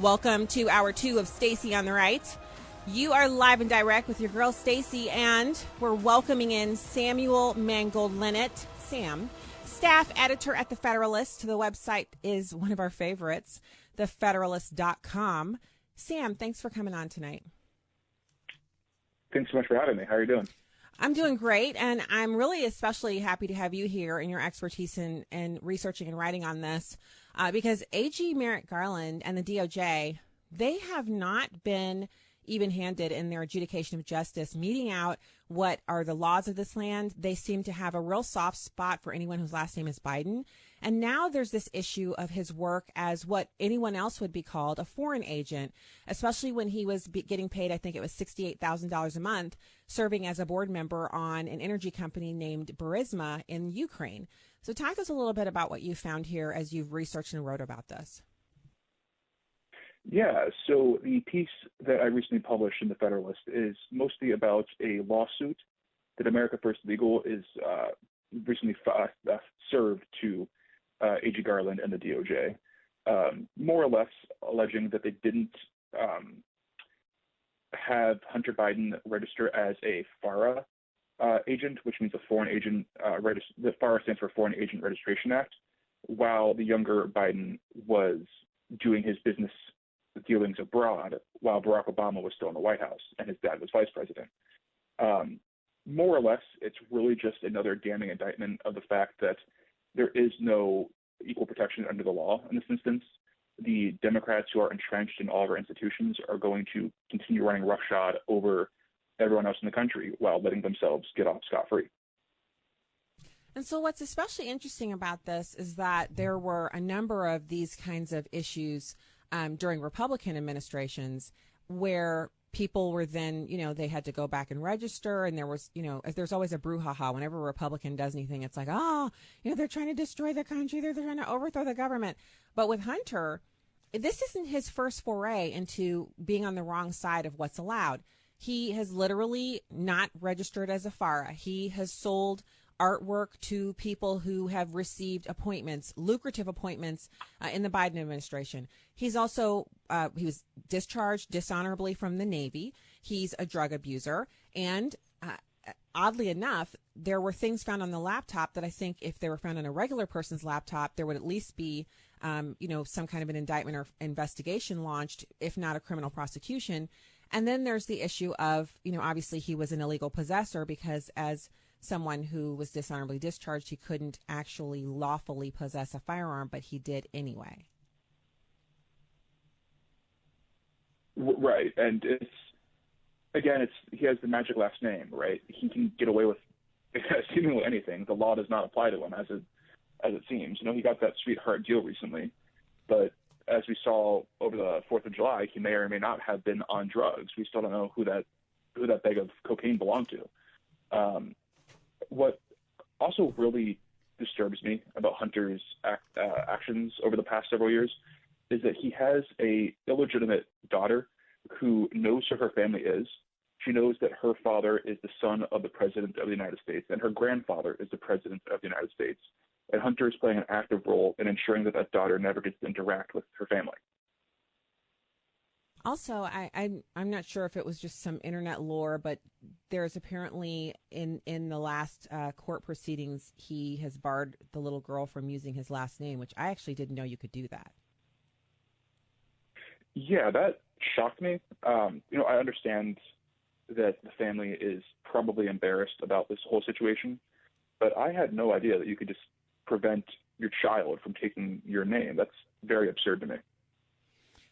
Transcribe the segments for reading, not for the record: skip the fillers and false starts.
Welcome to hour 2 of Stacy on the Right. You are live and direct with your girl Stacy, and we're welcoming in Samuel Mangold-Lenett. Sam, staff editor at The Federalist. The website is one of our favorites, thefederalist.com. Sam, thanks for coming on tonight. Thanks so much for having me. How are you doing? I'm doing great, and I'm really especially happy to have you here and your expertise in researching and writing on this because AG Merrick Garland and the DOJ, they have not been even-handed in their adjudication of justice, meting out what are the laws of this land. They seem to have a real soft spot for anyone whose last name is Biden. And now there's this issue of his work as what anyone else would be called a foreign agent, especially when he was getting paid, I think it was $68,000 a month, serving as a board member on an energy company named Burisma in Ukraine. So talk to us a little bit about what you found here as you've researched and wrote about this. Yeah, so the piece that I recently published in The Federalist is mostly about a lawsuit that America First Legal is recently served to AG Garland and the DOJ, more or less alleging that they didn't have Hunter Biden register as a FARA agent, which means a foreign agent. The FARA stands for Foreign Agent Registration Act, while the younger Biden was doing his business dealings abroad while Barack Obama was still in the White House and his dad was vice president. More or less, it's really just another damning indictment of the fact that there is no equal protection under the law in this instance. The Democrats who are entrenched in all of our institutions are going to continue running roughshod over everyone else in the country while letting themselves get off scot-free. And so what's especially interesting about this is that there were a number of these kinds of issues during Republican administrations where people were then, they had to go back and register. And there was, there's always a brouhaha. Whenever a Republican does anything, it's like, they're trying to destroy the country. They're trying to overthrow the government. But with Hunter, this isn't his first foray into being on the wrong side of what's allowed. He has literally not registered as a FARA. He has sold artwork to people who have received appointments, lucrative appointments in the Biden administration. He's also, he was discharged dishonorably from the Navy. He's a drug abuser. And oddly enough, there were things found on the laptop that I think if they were found on a regular person's laptop, there would at least be, some kind of an indictment or investigation launched, if not a criminal prosecution. And then there's the issue of, obviously he was an illegal possessor because as someone who was dishonorably discharged, he couldn't actually lawfully possess a firearm, but he did anyway. Right. And he has the magic last name, right? He can get away with seemingly anything. The law does not apply to him as it seems. He got that sweetheart deal recently, but as we saw over the 4th of July, he may or may not have been on drugs. We still don't know who that bag of cocaine belonged to. What also really disturbs me about Hunter's actions over the past several years is that he has a illegitimate daughter who knows who her family is. She knows that her father is the son of the President of the United States and her grandfather is the President of the United States. And Hunter is playing an active role in ensuring that daughter never gets to interact with her family. Also, I'm not sure if it was just some internet lore, but there's apparently in the last court proceedings, he has barred the little girl from using his last name, which I actually didn't know you could do that. Yeah, that shocked me. I understand that the family is probably embarrassed about this whole situation, but I had no idea that you could just prevent your child from taking your name. That's very absurd to me.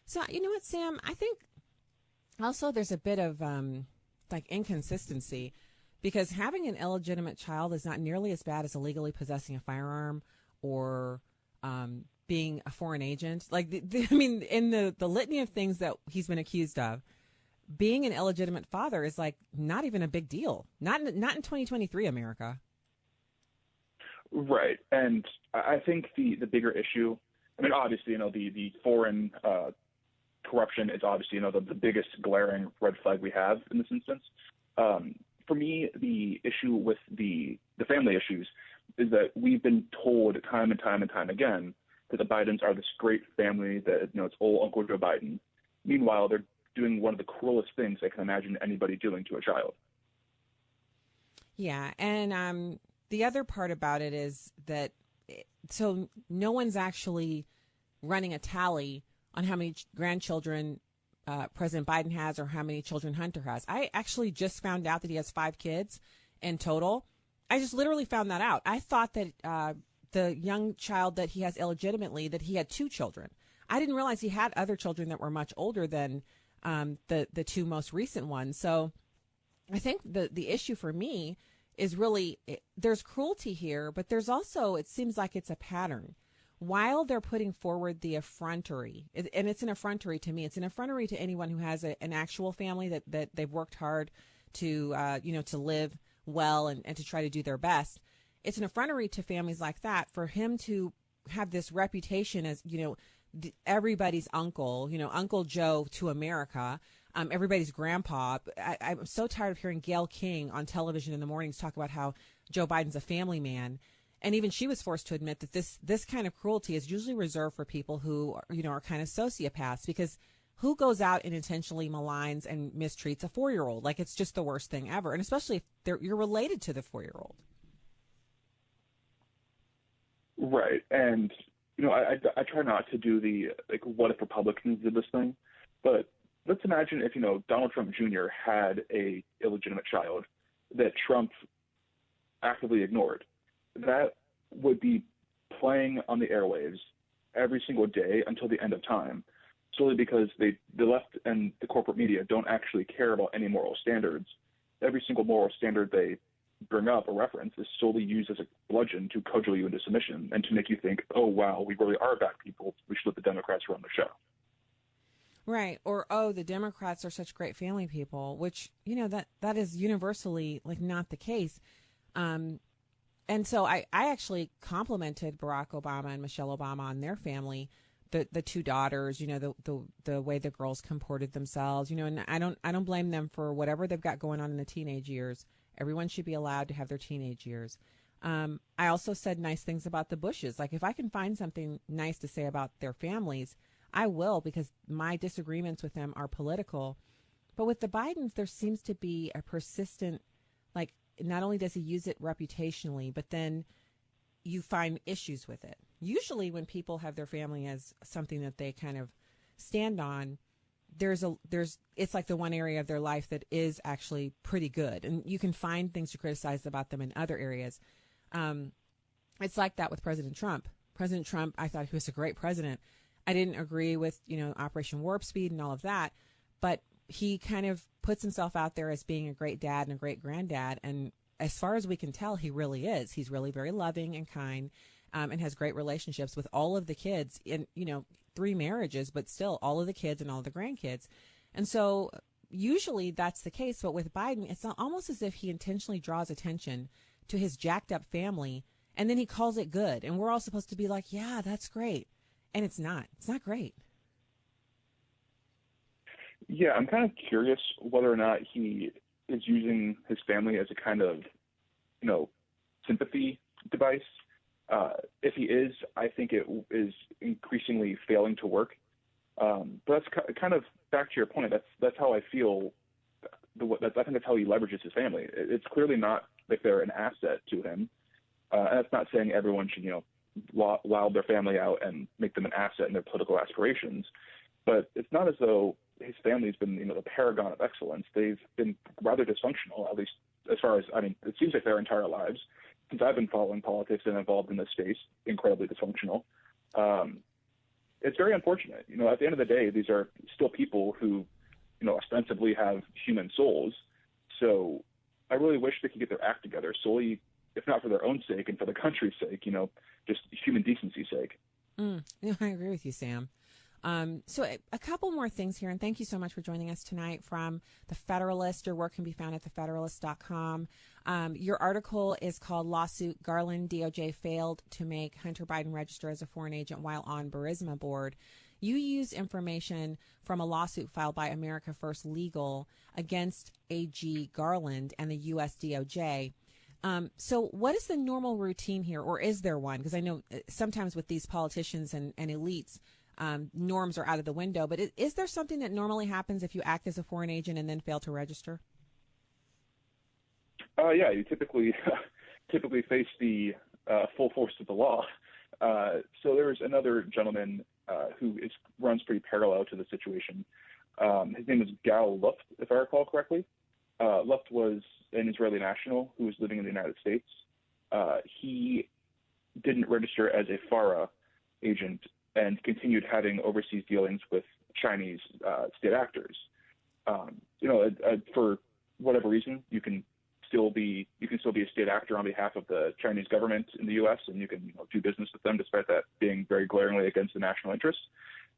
So, you know what, Sam, I think also there's a bit of inconsistency because having an illegitimate child is not nearly as bad as illegally possessing a firearm or being a foreign agent. In the litany of things that he's been accused of, being an illegitimate father is not even a big deal. Not in 2023 America. Right. And I think the bigger issue, obviously, the foreign corruption is obviously, the biggest glaring red flag we have in this instance. For me, the issue with the family issues is that we've been told time and time and time again that the Bidens are this great family, that, it's old Uncle Joe Biden. Meanwhile, they're doing one of the cruelest things I can imagine anybody doing to a child. Yeah, and the other part about it is that so no one's actually running a tally on how many grandchildren President Biden has or how many children Hunter has. I actually just found out that he has 5 kids in total. I just literally found that out. I thought that the young child that he has illegitimately, that he had 2 children. I didn't realize he had other children that were much older than the 2 most recent ones. So I think the issue for me is really there's cruelty here, but there's also, it seems like it's a pattern. While they're putting forward the effrontery, and it's an effrontery to me, it's an effrontery to anyone who has an actual family that they've worked hard to, to live well and to try to do their best. It's an effrontery to families like that for him to have this reputation as, everybody's uncle, Uncle Joe to America, everybody's grandpa. I'm so tired of hearing Gayle King on television in the mornings talk about how Joe Biden's a family man. And even she was forced to admit that this kind of cruelty is usually reserved for people who, are kind of sociopaths, because who goes out and intentionally maligns and mistreats a 4-year-old? Like, it's just the worst thing ever. And especially if you're related to the 4-year-old. Right. And, I try not to do the, what if Republicans did this thing? But let's imagine if, Donald Trump Jr. had a illegitimate child that Trump actively ignored. That would be playing on the airwaves every single day until the end of time, solely because the left and the corporate media don't actually care about any moral standards. Every single moral standard they bring up or reference is solely used as a bludgeon to cudgel you into submission and to make you think, oh, wow, we really are bad people. We should let the Democrats run the show. Right. Or, oh, the Democrats are such great family people, which, that is universally not the case. And so I actually complimented Barack Obama and Michelle Obama on their family, the 2 daughters, the way the girls comported themselves, and I don't blame them for whatever they've got going on in the teenage years. Everyone should be allowed to have their teenage years. I also said nice things about the Bushes. Like, if I can find something nice to say about their families, I will, because my disagreements with them are political. But with the Bidens, there seems to be a persistent, not only does he use it reputationally, but then you find issues with it. Usually when people have their family as something that they kind of stand on, it's like the one area of their life that is actually pretty good. And you can find things to criticize about them in other areas. It's like that with President Trump. President Trump, I thought he was a great president. I didn't agree with, Operation Warp Speed and all of that, but he kind of puts himself out there as being a great dad and a great granddad. And as far as we can tell, he really is. He's really very loving and kind, and has great relationships with all of the kids in, 3 marriages, but still all of the kids and all of the grandkids. And so usually that's the case. But with Biden, it's almost as if he intentionally draws attention to his jacked up family, and then he calls it good. And we're all supposed to be like, yeah, that's great. And it's not. It's not great. Yeah, I'm kind of curious whether or not he is using his family as a kind of, sympathy device. If he is, I think it is increasingly failing to work. But that's kind of back to your point. That's how I feel. I think that's how he leverages his family. It's clearly not like they're an asset to him. And that's not saying everyone should, wild their family out and make them an asset in their political aspirations. But it's not as though his family's been, the paragon of excellence. They've been rather dysfunctional, at least as far as, it seems like their entire lives. Since I've been following politics and involved in this space, incredibly dysfunctional. It's very unfortunate. At the end of the day, these are still people who, ostensibly have human souls. So I really wish they could get their act together solely, if not for their own sake and for the country's sake, just human decency's sake. I agree with you, Sam. So a couple more things here, and thank you so much for joining us tonight from The Federalist. Your work can be found at thefederalist.com. Your article is called Lawsuit Garland, DOJ Failed to Make Hunter Biden Register as a Foreign Agent While on Burisma Board. You use information from a lawsuit filed by America First Legal against AG Garland and the U.S. DOJ. So what is the normal routine here, or is there one? Because I know sometimes with these politicians and elites, norms are out of the window. But is there something that normally happens if you act as a foreign agent and then fail to register? Yeah, you typically face the full force of the law. So there's another gentleman who runs pretty parallel to the situation. His name is Gal Luft, if I recall correctly. Luft was an Israeli national who was living in the United States. He didn't register as a FARA agent and continued having overseas dealings with Chinese state actors. For whatever reason, you can still be a state actor on behalf of the Chinese government in the U.S. and you can do business with them, despite that being very glaringly against the national interest.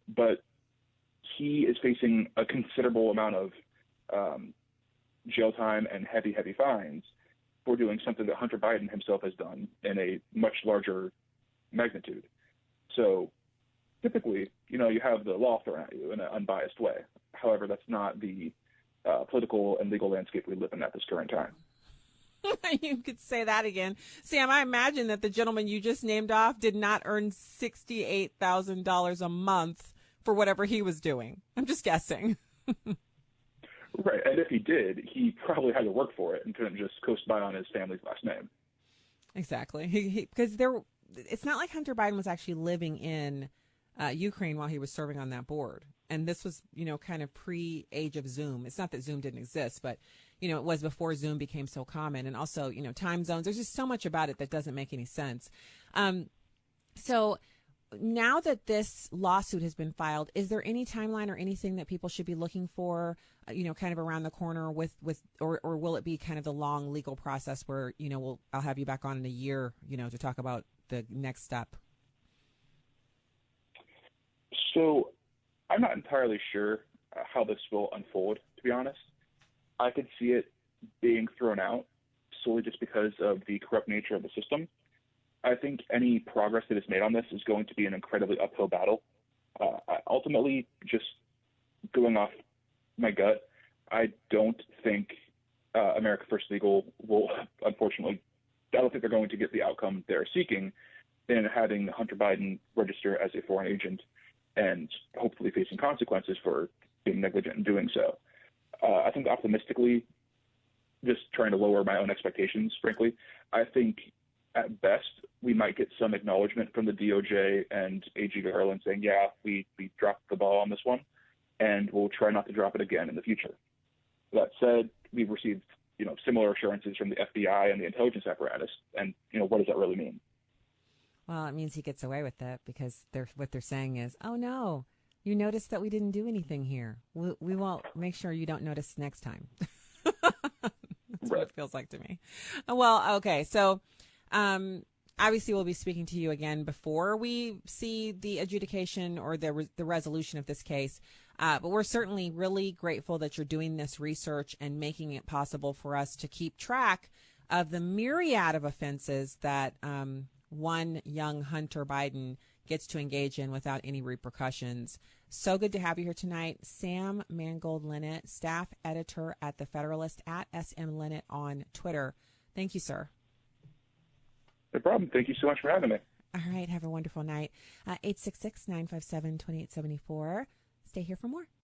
But he is facing a considerable amount of jail time and heavy fines for doing something that Hunter Biden himself has done in a much larger magnitude. So typically, you have the law thrown at you in an unbiased way. However, that's not the political and legal landscape we live in at this current time. You could say that again. Sam, I imagine that the gentleman you just named off did not earn $68,000 a month for whatever he was doing. I'm just guessing. Right. And if he did, he probably had to work for it and couldn't just coast by on his family's last name. Exactly. Because it's not like Hunter Biden was actually living in Ukraine while he was serving on that board. And this was, kind of pre-age of Zoom. It's not that Zoom didn't exist, but, it was before Zoom became so common. And also, time zones. There's just so much about it that doesn't make any sense. So now that this lawsuit has been filed, is there any timeline or anything that people should be looking for, kind of around the corner or will it be kind of the long legal process where, I'll have you back on in a year, to talk about the next step? So I'm not entirely sure how this will unfold, to be honest. I could see it being thrown out solely just because of the corrupt nature of the system. I think any progress that is made on this is going to be an incredibly uphill battle. Ultimately, just going off my gut, I don't think America First Legal will, unfortunately, I don't think they're going to get the outcome they're seeking in having Hunter Biden register as a foreign agent and hopefully facing consequences for being negligent in doing so. I think optimistically, just trying to lower my own expectations, frankly, I think at best we might get some acknowledgement from the DOJ and AG Garland saying, yeah, we dropped the ball on this one, and we'll try not to drop it again in the future. That said, we've received similar assurances from the FBI and the intelligence apparatus, and what does that really mean? Well, it means he gets away with it because what they're saying is, oh, no, you noticed that we didn't do anything here. We won't make sure you don't notice next time. That's right. What it feels like to me. Well, okay. So obviously we'll be speaking to you again before we see the adjudication or the resolution of this case. But we're certainly really grateful that you're doing this research and making it possible for us to keep track of the myriad of offenses that one young Hunter Biden gets to engage in without any repercussions. So good to have you here tonight. Sam Mangold-Lenett, staff editor at The Federalist, at SM Lenett on Twitter. Thank you, sir. No problem. Thank you so much for having me. All right. Have a wonderful night. 866-957-2874. Stay here for more.